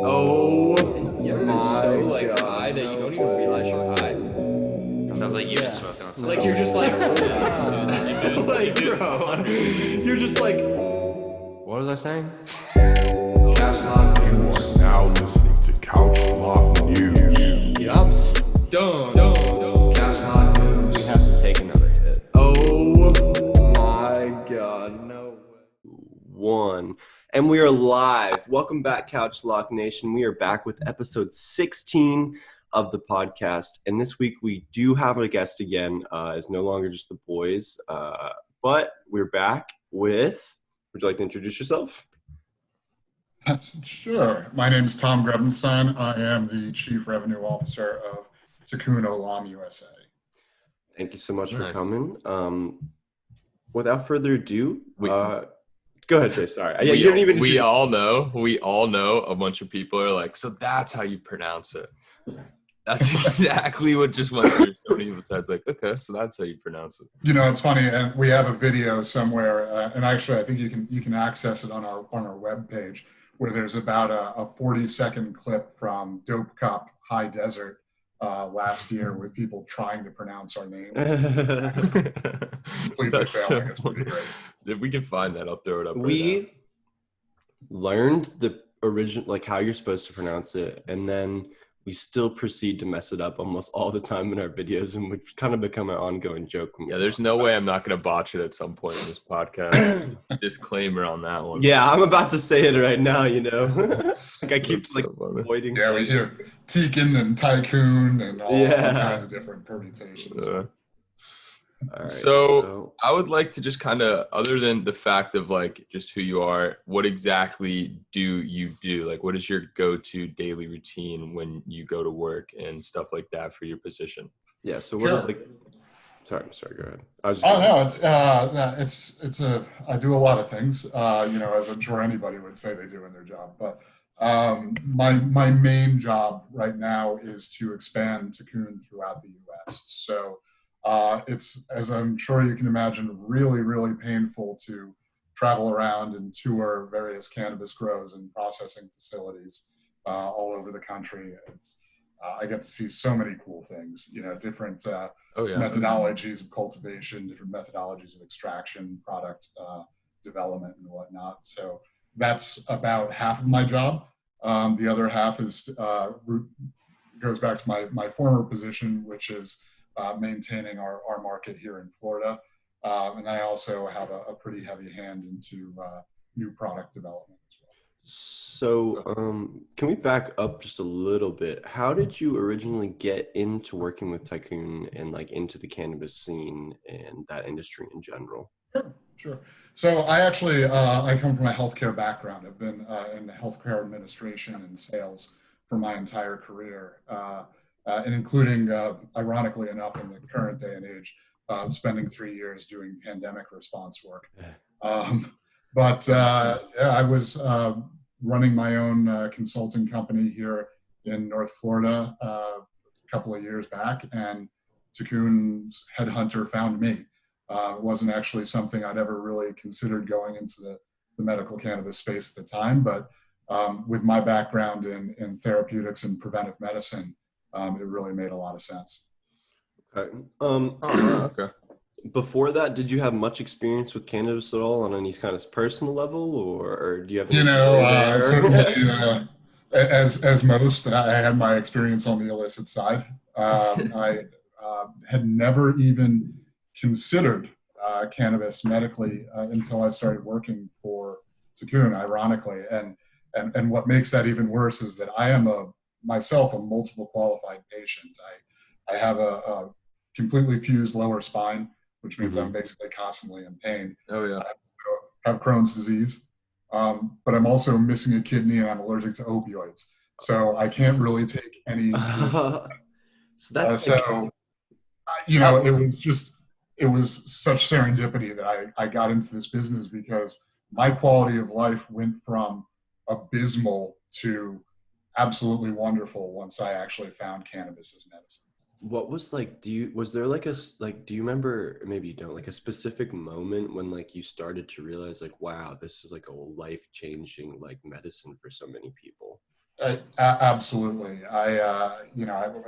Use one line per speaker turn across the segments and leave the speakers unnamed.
Oh
You ever been
my
so like
God,
high that you
no
don't even realize
way.
you're high?
Sounds like you've
Yeah.
been smoking on
Like
something.
you're just like,
Like, bro, you're just like,
What was I saying?
Couch Lock
You
News.
are now listening to Couch Lock News.
dude, I'm stoned.
Couch Lock News.
We have to take another hit.
oh my God, no way.
One. And we are live. Welcome back, Couch Lock Nation. We are back with episode 16 of the podcast. And this week we do have a guest again. It's no longer just the boys. But we're back with, would you like to introduce yourself?
Sure. My name is Tom Grebenstein. I am the Chief Revenue Officer of Tikun Olam, USA.
Thank you so much for
Nice.
coming. Without further ado, go ahead, Jay. Sorry. Yeah,
We-
you didn't even
we all know a bunch of people are like, so that's how you pronounce it. That's exactly what just went through so many people's heads. Like, okay, so that's how you pronounce it.
You know, it's funny, and we have a video somewhere, and actually, I think you can access it on our webpage, where there's about a 40-second clip from Dope Cop High Desert last year with people trying to pronounce our name. Completely
That's
failing.
so
It's pretty
funny.
great.
If we can find that, I'll throw it up.
We learned the original, like how you're supposed to pronounce it, and then we still proceed to mess it up almost all the time in our videos, and we've kind of become an ongoing joke.
Yeah, there's no way I'm not going to botch it at some point in this podcast. Disclaimer on that one.
Yeah, I'm about to say it right now, you know. Like I keep
That's
like
so funny.
avoiding
Yeah, we
saying
hear Tikun and Tycoon and all kinds of different permutations.
All right,
So I would like to just kind of, other than the fact of like just who you are, what exactly do you do? Like, what is your go-to daily routine when you go to work and stuff like that for your position?
yeah, so what is
Sure.
like sorry, go ahead. I was just
Oh no, it's I do a lot of things, you know, as I'm sure anybody would say they do in their job. But my main job right now is to expand Tikun throughout the U.S. So it's, as I'm sure you can imagine, really, really painful to travel around and tour various cannabis grows and processing facilities all over the country. It's I get to see so many cool things, you know, different
Oh yeah.
methodologies of cultivation, different methodologies of extraction, product development, and whatnot. So that's about half of my job. The other half is goes back to my former position, which is maintaining our market here in Florida. And I also have a pretty heavy hand into new product development as well.
So, can we back up just a little bit? How did you originally get into working with Tycoon and like into the cannabis scene and that industry in general?
Sure. So I actually, I come from a healthcare background. I've been in healthcare administration and sales for my entire career, and including, ironically enough, in the current day and age, spending 3 years doing pandemic response work. Yeah, I was running my own consulting company here in North Florida a couple of years back, and Tikun's headhunter found me. It wasn't actually something I'd ever really considered going into the medical cannabis space at the time, but with my background in therapeutics and preventive medicine, it really made a lot of sense.
Okay.
Okay.
Before that, did you have much experience with cannabis at all on any kind of personal level, or do you have?
You know, certainly, as most, I had my experience on the illicit side. I had never even considered cannabis medically until I started working for Tikun, ironically. And what makes that even worse is that I am myself a multiple qualified patient. I have a completely fused lower spine, which means I'm basically constantly in pain.
Oh yeah.
I have Crohn's disease, but I'm also missing a kidney and I'm allergic to opioids. So I can't really take any.
So that's
You know, it was such serendipity that I got into this business because my quality of life went from abysmal to absolutely wonderful once I actually found cannabis as medicine.
What was like, was there like do you remember, maybe you don't, like a specific moment when like you started to realize like, wow, this is like a life-changing like medicine for so many people?
Absolutely. I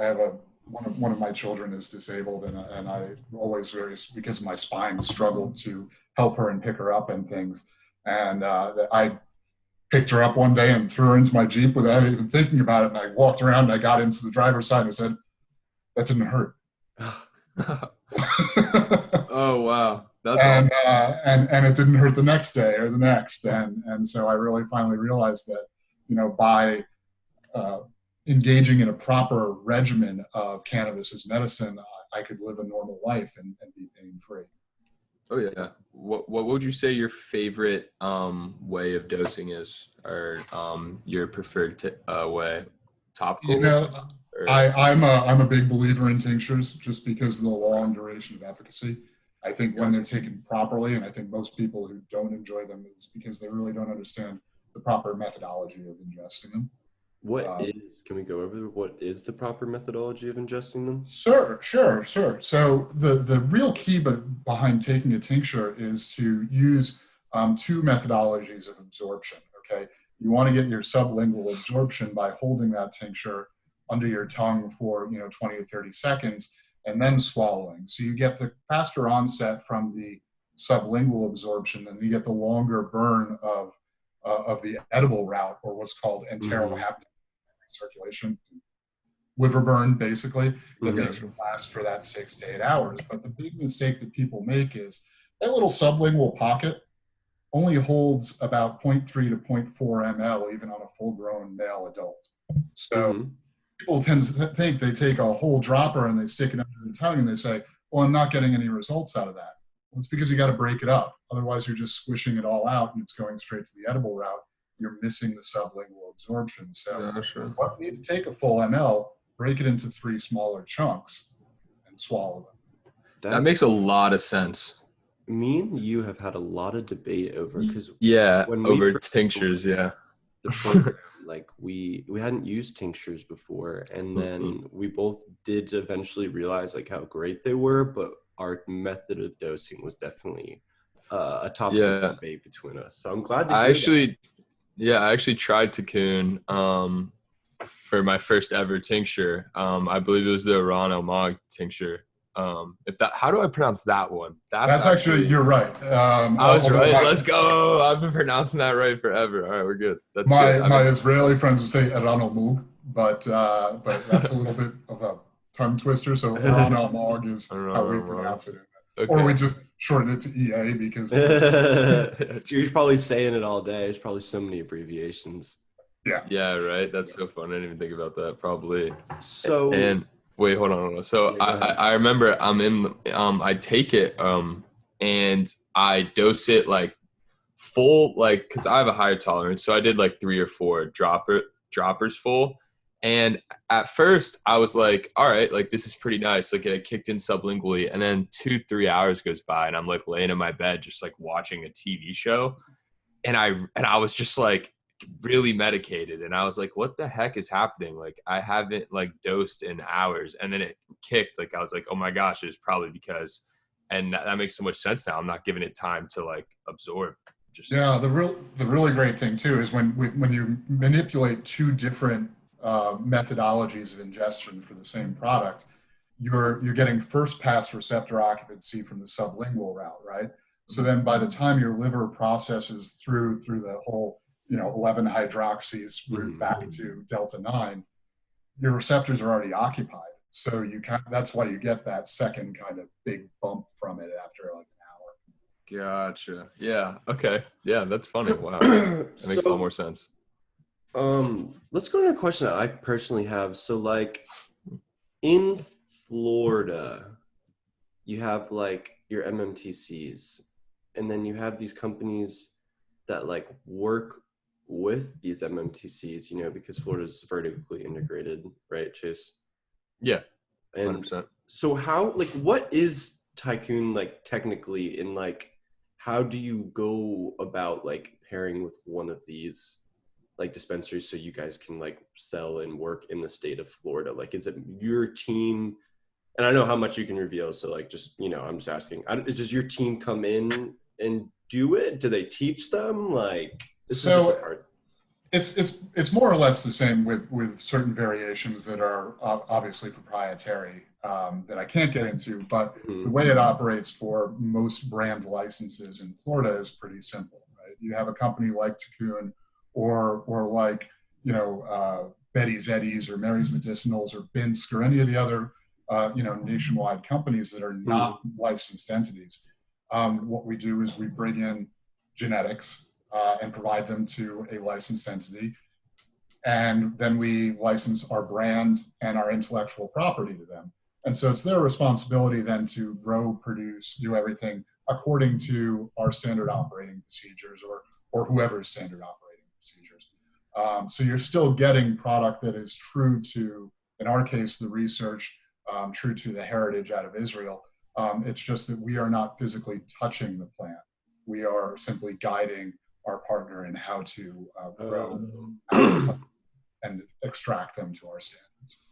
have one of my children is disabled, and I always because of my spine struggled to help her and pick her up and things. And I picked her up one day and threw her into my Jeep without even thinking about it. And I walked around and I got into the driver's side and I said, "That didn't hurt."
Oh wow, that's
and
awesome.
and it didn't hurt the next day or the next. And so I really finally realized that, by uh, engaging in a proper regimen of cannabis as medicine, I could live a normal life and be pain free.
Oh yeah. What would you say your favorite way of dosing is, or your preferred way? Topical?
You know,
Or,
I'm a big believer in tinctures just because of the long duration of efficacy. I think when they're taken properly, and I think most people who don't enjoy them is because they really don't understand the proper methodology of ingesting them.
Can we go over what is the proper methodology of ingesting them?
Sure. So the real key behind taking a tincture is to use two methodologies of absorption, okay? You want to get your sublingual absorption by holding that tincture under your tongue for 20 or 30 seconds and then swallowing. So you get the faster onset from the sublingual absorption, and you get the longer burn of the edible route, or what's called enteroheptic circulation, liver burn, basically, that makes it last for that 6 to 8 hours. But the big mistake that people make is that little sublingual pocket only holds about 0.3 to 0.4 ml, even on a full-grown male adult. So people tend to think they take a whole dropper and they stick it under their tongue and they say, well, I'm not getting any results out of that. Well, it's because you got to break it up. Otherwise, you're just squishing it all out and it's going straight to the edible route. You're missing the sublingual absorption. So you need to take a full ml, break it into 3 smaller chunks, and swallow them.
that makes a lot of sense.
Me and you have had a lot of debate over, because
over tinctures, the
program, like we hadn't used tinctures before, and then we both did eventually realize like how great they were, but our method of dosing was definitely a topic of debate between us. So I'm glad to hear
I actually tried Tikun for my first ever tincture. I believe it was the Iran Mog tincture. How do I pronounce that one?
That's actually, you're right.
I was right. Let's go. I've been pronouncing that right forever. All right, we're good. That's good.
My Israeli friends would say Iran Mog, but that's a little bit of a tongue twister. So Iran Mog is how we pronounce it. Okay. Or we just shorten it to EA because
you're probably saying it all day. There's probably so many abbreviations.
Yeah, right. That's so fun. I didn't even think about that. Probably.
So
and wait, hold on. So I remember I take it and I dose it like full, like, because I have a higher tolerance, so I did like 3 or 4 droppers full. And at first I was like, all right, like this is pretty nice. Like it kicked in sublingually, and then 2-3 hours goes by and I'm like laying in my bed just like watching a TV show, and I was just like really medicated, and I was like, what the heck is happening? Like I haven't like dosed in hours, and then it kicked. Like I was like, oh my gosh, it's probably because, and that makes so much sense now. I'm not giving it time to like absorb.
The really great thing too is when you manipulate 2 different methodologies of ingestion for the same product, you're getting first pass receptor occupancy from the sublingual route, right? So then by the time your liver processes through the whole 11 hydroxys route back to delta 9, your receptors are already occupied. So that's why you get that second kind of big bump from it after like an hour.
Gotcha. Yeah. Okay. Yeah, that's funny. Wow. That makes a lot more sense.
Let's go to a question that I personally have. So like in Florida, you have like your MMTCs, and then you have these companies that like work with these MMTCs, because Florida's vertically integrated, right, Chase?
Yeah,
100%. And so how, like, what is Tikun like technically, in like, how do you go about like pairing with one of these like dispensaries so you guys can like sell and work in the state of Florida? Like, is it your team? And I know how much you can reveal, so like, just, I'm just asking, does your team come in and do it? Do they teach them? Like, this is hard.
It's more or less the same with certain variations that are obviously proprietary that I can't get into. But the way it operates for most brand licenses in Florida is pretty simple. Right? You have a company like Tikun or like Betty's Eddies or Mary's Medicinals or Binsk or any of the other nationwide companies that are not licensed entities. What we do is we bring in genetics and provide them to a licensed entity. And then we license our brand and our intellectual property to them. And so it's their responsibility then to grow, produce, do everything according to our standard operating procedures or whoever's standard operating procedures. So you're still getting product that is true to, in our case, the research, true to the heritage out of Israel. It's just that we are not physically touching the plant. We are simply guiding our partner in how to grow and extract them to our standards.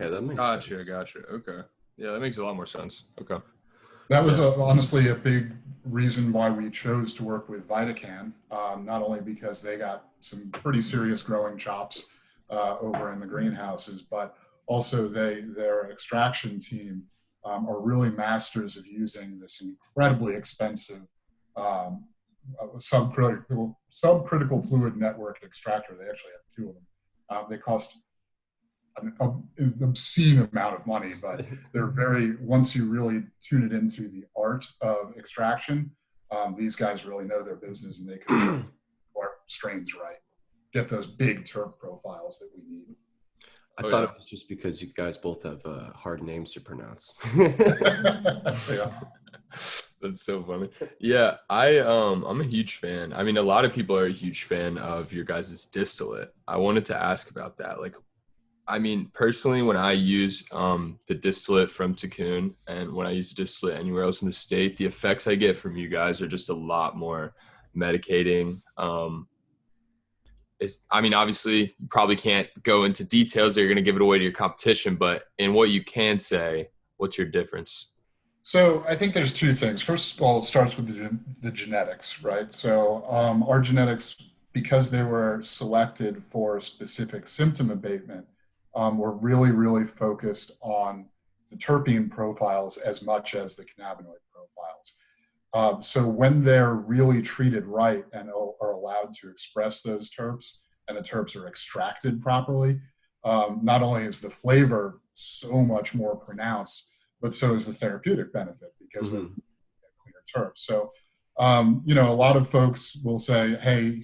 Okay, that makes sense.
Gotcha. Okay. Yeah, that makes a lot more sense. Okay.
That was honestly a big reason why we chose to work with Vitacan, not only because they got some pretty serious growing chops over in the greenhouses, but also their extraction team are really masters of using this incredibly expensive subcritical fluid network extractor. They actually have two of them. They cost an obscene amount of money, but they're once you really tune it into the art of extraction, these guys really know their business and they can our strains right, get those big terp profiles that we need.
I thought it was just because you guys both have hard names to pronounce.
Yeah.
That's so funny. Yeah, I'm a huge fan. I mean, a lot of people are a huge fan of your guys' distillate. I wanted to ask about that. Like, I mean, personally, when I use the distillate from Tikun and when I use distillate anywhere else in the state, the effects I get from you guys are just a lot more medicating. I mean, obviously, you probably can't go into details that you're going to give it away to your competition, but in what you can say, what's your difference?
So I think there's two things. First of all, it starts with the genetics, right? So our genetics, because they were selected for specific symptom abatement, were really, really focused on the terpene profiles as much as the cannabinoid profiles. So when they're really treated right and are allowed to express those terps and the terps are extracted properly, not only is the flavor so much more pronounced, but so is the therapeutic benefit because of cleaner terps. So, a lot of folks will say, hey,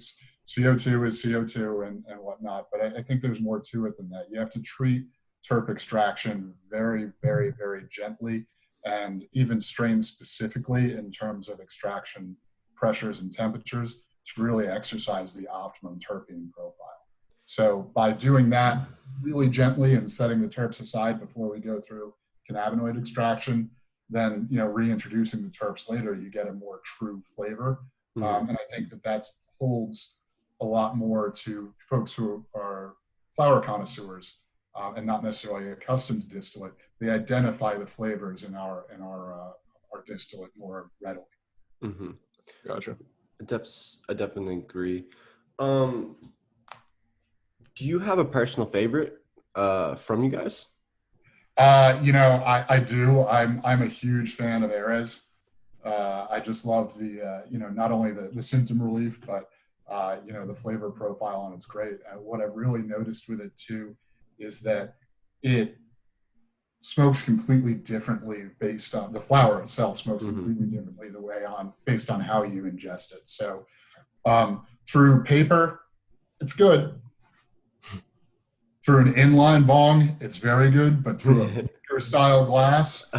CO2 is CO2 and whatnot, but I think there's more to it than that. You have to treat terp extraction very, very, very gently and even strain specifically in terms of extraction pressures and temperatures to really exercise the optimum terpene profile. So by doing that really gently and setting the terps aside before we go through cannabinoid extraction, then reintroducing the terps later, you get a more true flavor. And I think that holds a lot more to folks who are flower connoisseurs and not necessarily accustomed to distillate. They identify the flavors in our distillate more readily.
Gotcha.
I definitely agree. Do you have a personal favorite from you guys?
I do. I'm a huge fan of Ares. I just love the not only the symptom relief, but the flavor profile on it's great. What I've really noticed with it too is that it smokes completely differently based on the flower itself smokes completely differently based on how you ingest it. So through paper, it's good. Through an inline bong, it's very good, but through a beer style glass,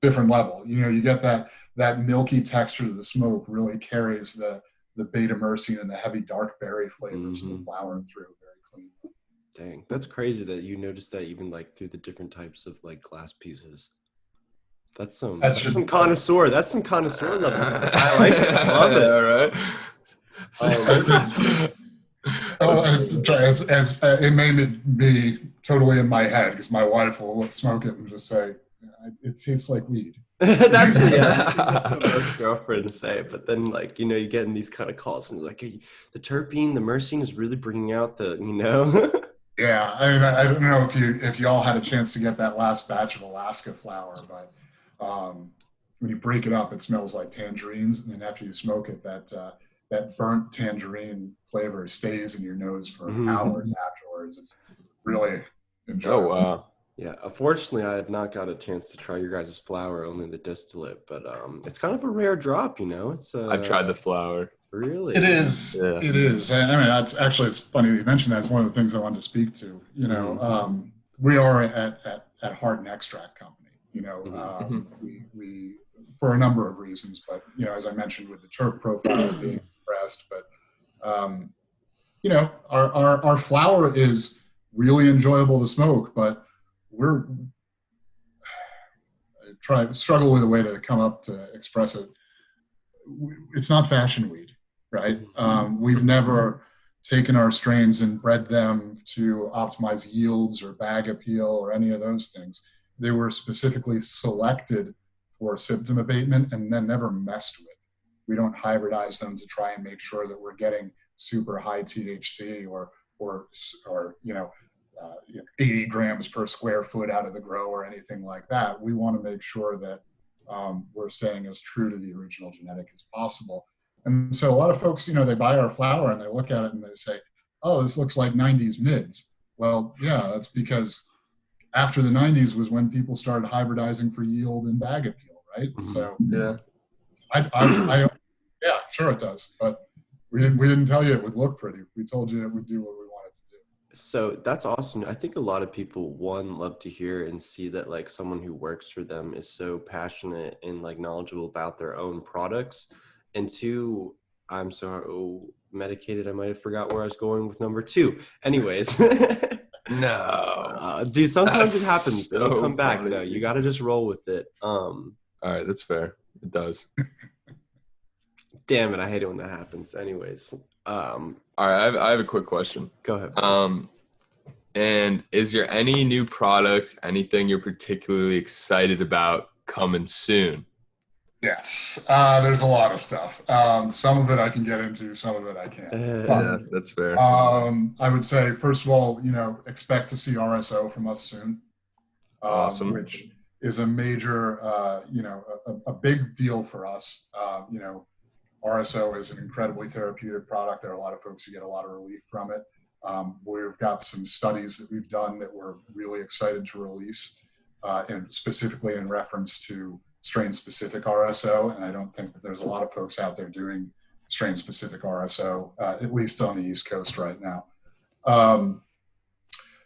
different level. You get that milky texture of the smoke really carries the beta myrcene and the heavy dark berry flavors of the flower through very clean.
Dang, that's crazy that you noticed that even like through the different types of like glass pieces. That's some connoisseur. That's some connoisseur level. I like it. I love it.
All right. It made it be totally in my head because my wife will smoke it and just say, it tastes like weed.
That's what most girlfriends say. But then, like, you get in these kind of calls and like, hey, the terpene, the myrcene is really bringing out the.
Yeah, I mean, I don't know if you all had a chance to get that last batch of Alaska flower, but when you break it up, it smells like tangerines, and then after you smoke it, that burnt tangerine flavor stays in your nose for hours afterwards. It's really enjoyable.
Oh wow.
Yeah, unfortunately, I have not got a chance to try your guys' flower, only the distillate, but it's kind of a rare drop, It's
I've tried the flower.
Really.
It is.
Yeah.
It is. I mean, it's funny you mentioned that. It's one of the things I wanted to speak to. We are at heart an extract company. We for a number of reasons, but as I mentioned, with the terp profiles being compressed, but our flower is really enjoyable to smoke, but we're struggle with a way to come up to express it. It's not fashion weed, right? We've never taken our strains and bred them to optimize yields or bag appeal or any of those things. They were specifically selected for symptom abatement and then never messed with. We don't hybridize them to try and make sure that we're getting super high THC or 80 grams per square foot out of the grow or anything like that. We want to make sure that we're staying as true to the original genetic as possible. And so a lot of folks, they buy our flower and they look at it and they say, oh, this looks like 90s mids. Well, yeah, that's because after the 90s was when people started hybridizing for yield and bag appeal, right? So
yeah,
yeah, sure it does. But we didn't tell you it would look pretty. We told you it would do what we wanted to do.
So that's awesome. I think a lot of people, one, love to hear and see that like someone who works for them is so passionate and like knowledgeable about their own products. And two, I'm so medicated, I might have forgot where I was going with number two. Anyways.
No.
Dude, sometimes it happens.
So
It'll come back
funny.
though. You got to just roll with it.
All right, that's fair. It does.
Damn it, I hate it when that happens. Anyways,
all right, I have a quick question.
Go ahead.
And is there any new products, anything you're particularly excited about coming soon?
Yes, there's a lot of stuff. Some of it I can get into, some of it I can't.
Yeah, that's fair.
I would say, first of all, expect to see RSO from us soon.
Awesome.
Which is a major, a big deal for us. RSO is an incredibly therapeutic product. There are a lot of folks who get a lot of relief from it. We've got some studies that we've done that we're really excited to release, and specifically in reference to strain-specific RSO, and I don't think that there's a lot of folks out there doing strain-specific RSO, at least on the East Coast right now.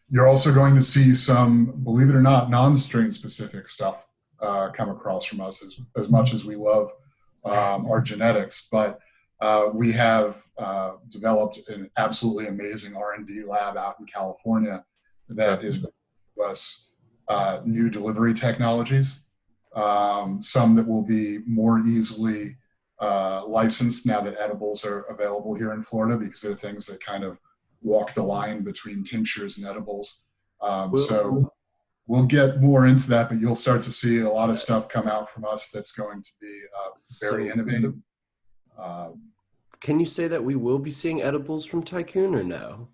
You're also going to see some, believe it or not, non-strain-specific stuff come across from us as much as we love our genetics, but we have developed an absolutely amazing R&D lab out in California that is with us new delivery technologies. Some that will be more easily licensed now that edibles are available here in Florida, because they're things that kind of walk the line between tinctures and edibles. So we'll get more into that, but you'll start to see a lot of stuff come out from us that's going to be very innovative.
Can you say that we will be seeing edibles from Tikun or no?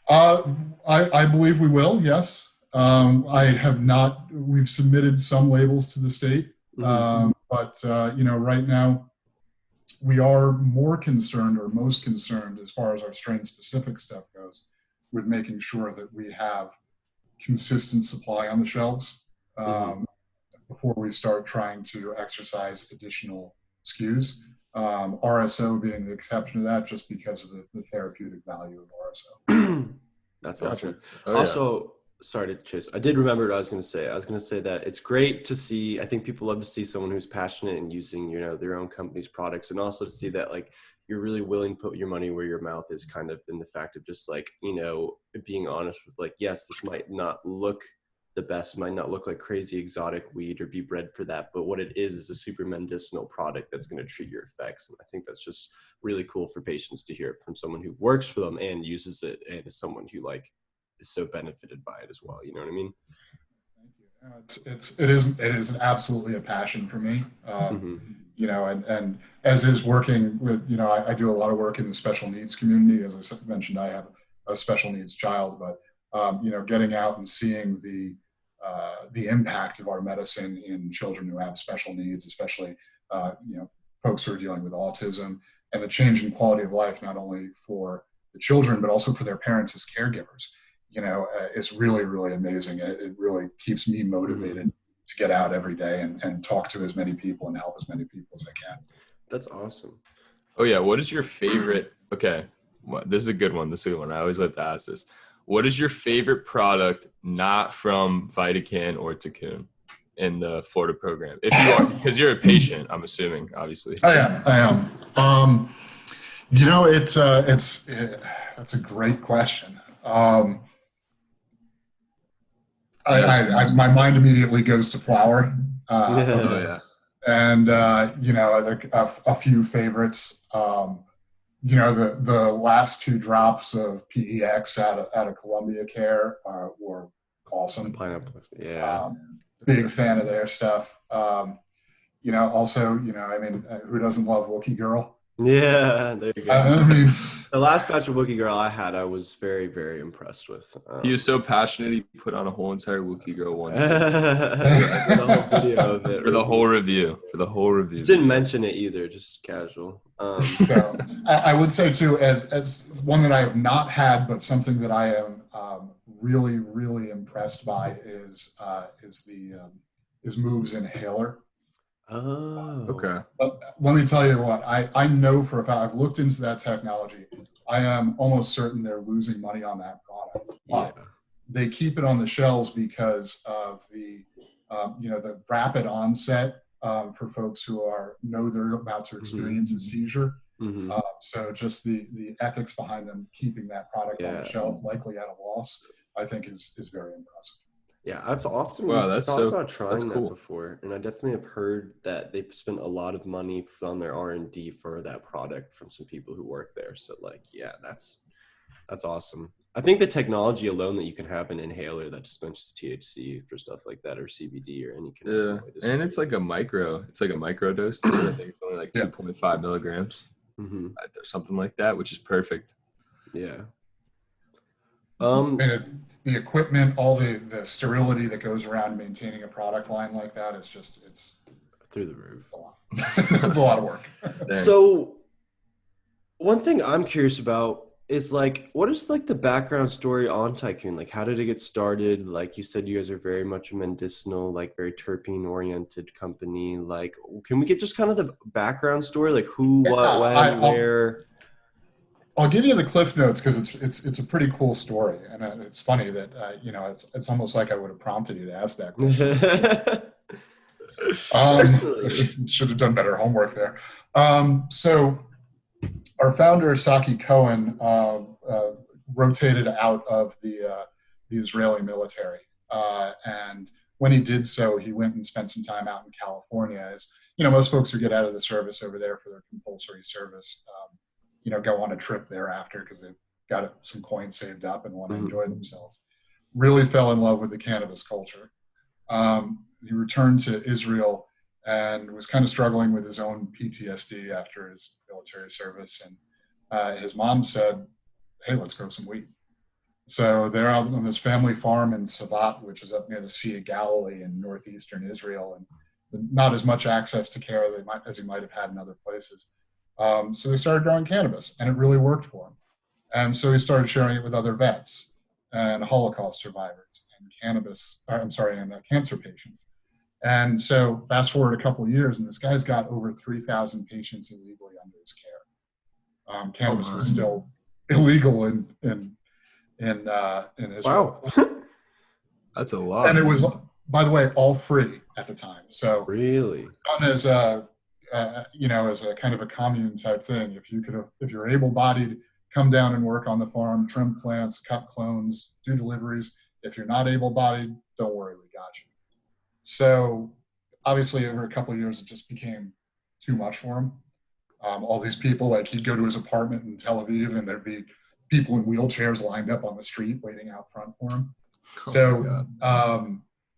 I believe we will, yes. I have not, we've submitted some labels to the state, but right now we are more concerned, or most concerned as far as our strain specific stuff goes, with making sure that we have consistent supply on the shelves before we start trying to exercise additional SKUs. RSO being the exception to that, just because of the therapeutic value of RSO.
That's
Gotcha.
awesome.
Oh, yeah.
Also, sorry to chase. I did remember what I was going to say. I was going to say that it's great to see. I think people love to see someone who's passionate and using, their own company's products, and also to see that like you're really willing to put your money where your mouth is, kind of in the fact of just like, being honest with like, yes, this might not look the best, might not look like crazy exotic weed or be bred for that, but what it is a super medicinal product that's going to treat your effects. And I think that's just really cool for patients to hear from someone who works for them and uses it, and is someone who like is so benefited by it as well. You know what I mean?
Thank you. It is absolutely a passion for me.
Mm-hmm.
And as is working with, I do a lot of work in the special needs community. As I mentioned, I have a special needs child, but getting out and seeing the impact of our medicine in children who have special needs, especially folks who are dealing with autism, and the change in quality of life, not only for the children but also for their parents as caregivers. It's really, really amazing. It really keeps me motivated to get out every day and talk to as many people and help as many people as I can.
That's awesome.
Oh yeah, what is your favorite? Okay, this is a good one. I always like to ask this. What is your favorite product not from Vitacan or Tikun in the Florida program? If you are, because you're a patient, I'm assuming, obviously.
I am. That's a great question. My mind immediately goes to flour. And a few favorites. The last 2 drops of PEX out of Columbia Care were awesome.
Pineapple, yeah.
Big fan of their stuff. Also, who doesn't love Wookie Girl?
Yeah, there you go. The last batch of Wookie Girl I had, I was very, very impressed with.
He was so passionate, he put on a whole entire Wookie Girl one.
The whole video of it.
For the whole review.
Just didn't mention it either, just casual.
So I would say too, as one that I have not had, but something that I am really, really impressed by is Move's inhaler.
Oh,
okay.
But let me tell you what, I know for a fact, I've looked into that technology. I am almost certain they're losing money on that product. But they keep it on the shelves because of the rapid onset for folks who know they're about to experience a seizure.
Mm-hmm.
So just the ethics behind them keeping that product on the shelf, likely at a loss, I think is very impressive.
Yeah, I've often
that's
thought about trying
cool.
that before, and I definitely have heard that they spent a lot of money on their R&D for that product from some people who work there. So, that's awesome. I think the technology alone that you can have an inhaler that dispenses THC for stuff like that, or CBD or any
cannabinoid. Yeah, and it's like a micro dose too. I think it's only like 2.5 milligrams or something like that, which is perfect.
Yeah.
And it's the equipment, all the sterility that goes around maintaining a product line like that is it's
through the roof.
It's a lot of work.
So one thing I'm curious about is what is the background story on Tikun? How did it get started? Like you said, you guys are very much a medicinal, very terpene oriented company. Can we get just kind of the background story? Who, what, when, where?
I'll give you the cliff notes because it's a pretty cool story, and it's funny that it's almost like I would have prompted you to ask that question. Should have done better homework there. So our founder Saki Cohen rotated out of the Israeli military, and when he did so, he went and spent some time out in California. As most folks who get out of the service over there for their compulsory service. Go on a trip thereafter because they've got some coins saved up and want to enjoy themselves. Really fell in love with the cannabis culture. He returned to Israel and was kind of struggling with his own PTSD after his military service. And his mom said, "Hey, let's grow some weed." So they're out on this family farm in Savat, which is up near the Sea of Galilee in northeastern Israel, and not as much access to care as he might have had in other places. So they started growing cannabis, and it really worked for him. And so he started sharing it with other vets and Holocaust survivors and cancer patients. And so fast forward a couple of years, and this guy's got over 3,000 patients illegally under his care. Cannabis was still illegal in Israel.
Wow.
That's a lot.
And it was, by the way, all free at the time. So
really,
it was done as as a kind of a commune type thing. If you're able-bodied, come down and work on the farm, trim plants, cut clones, do deliveries. If you're not able-bodied, don't worry, we got you. So obviously over a couple of years, it just became too much for him. All these people, he'd go to his apartment in Tel Aviv and there'd be people in wheelchairs lined up on the street waiting out front for him.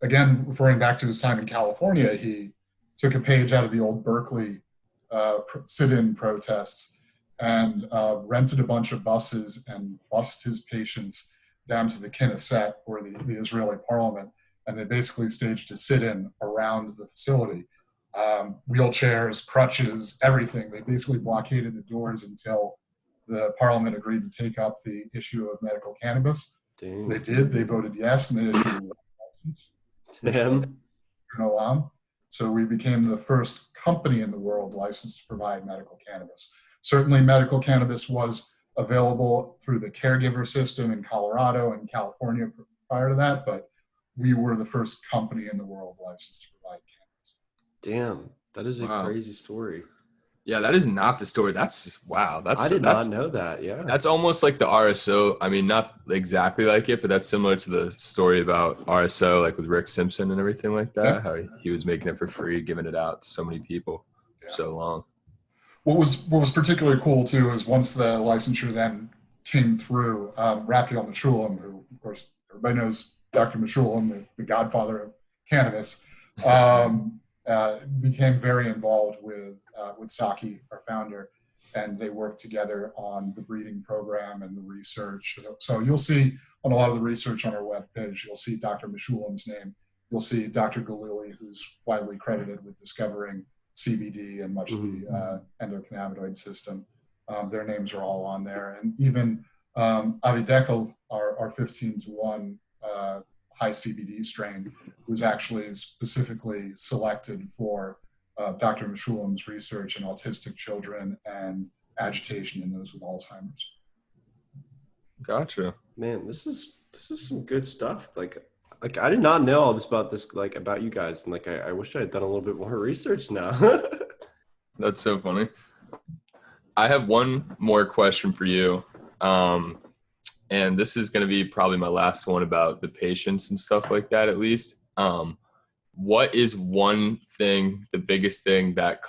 again, referring back to his time in California, he took a page out of the old Berkeley sit-in protests and rented a bunch of buses and bussed his patients down to the Knesset, or the Israeli parliament, and they basically staged a sit-in around the facility. Wheelchairs, crutches, everything. They basically blockaded the doors until the parliament agreed to take up the issue of medical cannabis.
Dang.
They did. They voted yes, and they issued a license.
Damn.
Tikun Olam. So we became the first company in the world licensed to provide medical cannabis. Certainly medical cannabis was available through the caregiver system in Colorado and California prior to that, but we were the first company in the world licensed to provide cannabis.
Damn, that is a
Wow.
crazy story.
Yeah, that is not the story. That's wow.
I did not know that. Yeah.
That's almost like the RSO. I mean, not exactly like it, but that's similar to the story about RSO, like with Rick Simpson and everything like that.
Yeah.
How he was making it for free, giving it out to so many people for so long.
What was particularly cool too is once the licensure then came through, Raphael Mechoulam, who of course everybody knows Dr. Mechoulam, the godfather of cannabis, became very involved with Saki, our founder, and they worked together on the breeding program and the research. So you'll see on a lot of the research on our webpage, you'll see Dr. Mechoulam's name. You'll see Dr. Galili, who's widely credited with discovering CBD and much of the endocannabinoid system. Their names are all on there. And even Avi Dekel, our 15-to-1 high CBD strain, was actually specifically selected for Dr. Mechoulam's research in autistic children and agitation in those with Alzheimer's.
Gotcha.
Man, this is some good stuff. Like I did not know all this about you guys, and I wish I had done a little bit more research now.
That's so funny. I have one more question for you. And this is going to be probably my last one about the patients and stuff like that, at least. What is one thing, the biggest thing that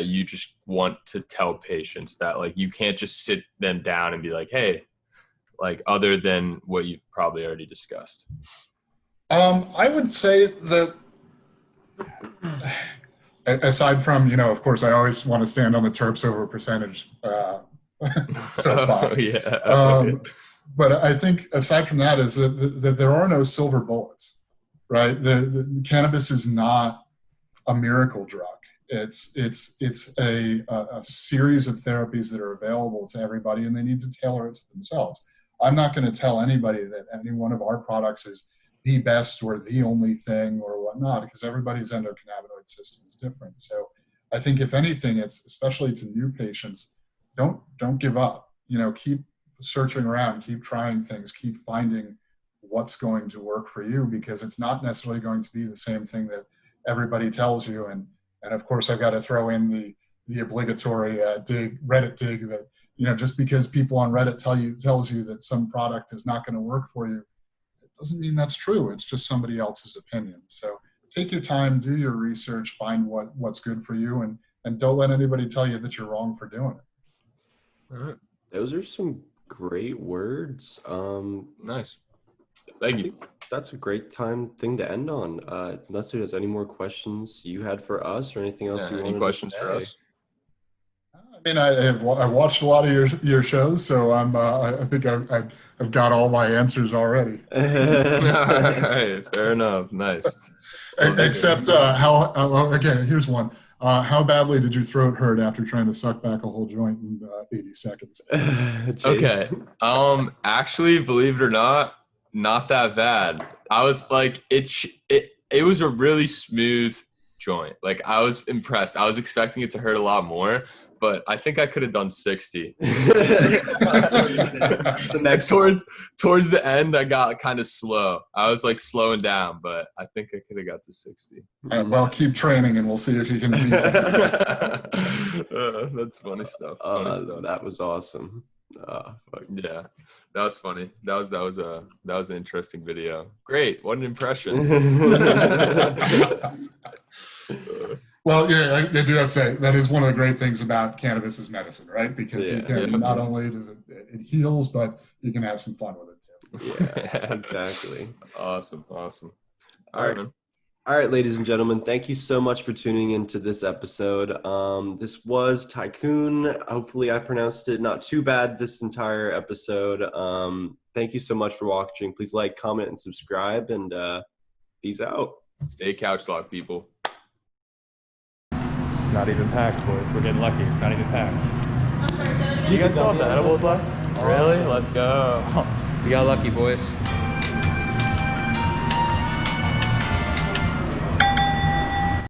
you just want to tell patients that like you can't just sit them down and be like, hey, like other than what you've probably already discussed?
I would say that aside from, of course, I always want to stand on the terps over percentage soapbox.
Yeah.
But I think aside from that is that there are no silver bullets, right? The cannabis is not a miracle drug. It's a series of therapies that are available to everybody, and they need to tailor it to themselves. I'm not going to tell anybody that any one of our products is the best or the only thing or whatnot, because everybody's endocannabinoid system is different. So I think if anything, it's especially to new patients, don't give up. Keep searching around, keep trying things, keep finding what's going to work for you, because it's not necessarily going to be the same thing that everybody tells you. And of course, I've got to throw in the obligatory Reddit dig that just because people on Reddit tells you that some product is not going to work for you, it doesn't mean that's true. It's just somebody else's opinion. So take your time, do your research, find what's good for you, and don't let anybody tell you that you're wrong for doing it.
All right.
Those are some great words.
Nice. Thank you.
That's a great thing to end on. Unless there's any more questions you had for us or anything else you wanted
Any questions
to say.
for us?
I mean, I watched a lot of your shows, so I think I've got all my answers already.
All right, fair enough. Nice.
Except again, here's one. How badly did your throat hurt after trying to suck back a whole joint in 80 seconds?
Okay. Actually, believe it or not that bad. I was like, it was a really smooth joint. Like I was impressed. I was expecting it to hurt a lot more, but I think I could have done 60.
The next
towards the end, I got kind of slow. I was like slowing down, but I think I could have got to 60.
Well, keep training, and we'll see if you can beat it.
That's funny stuff.
That was awesome. Fuck.
Yeah, that was funny. That was an interesting video. Great, what an impression.
Well, yeah, I do have to say that is one of the great things about cannabis is medicine, right? Because you can not only does it heals, but you can have some fun with it too.
Yeah, exactly.
Awesome.
All right, man. All right, ladies and gentlemen, thank you so much for tuning into this episode. This was Tikun. Hopefully I pronounced it not too bad this entire episode. Thank you so much for watching. Please like, comment, and subscribe, and peace out.
Stay couch locked, people.
It's not even packed, boys. We're getting lucky. It's not even packed. Do you guys still have the edibles left? Really? Let's go.
We got lucky, boys.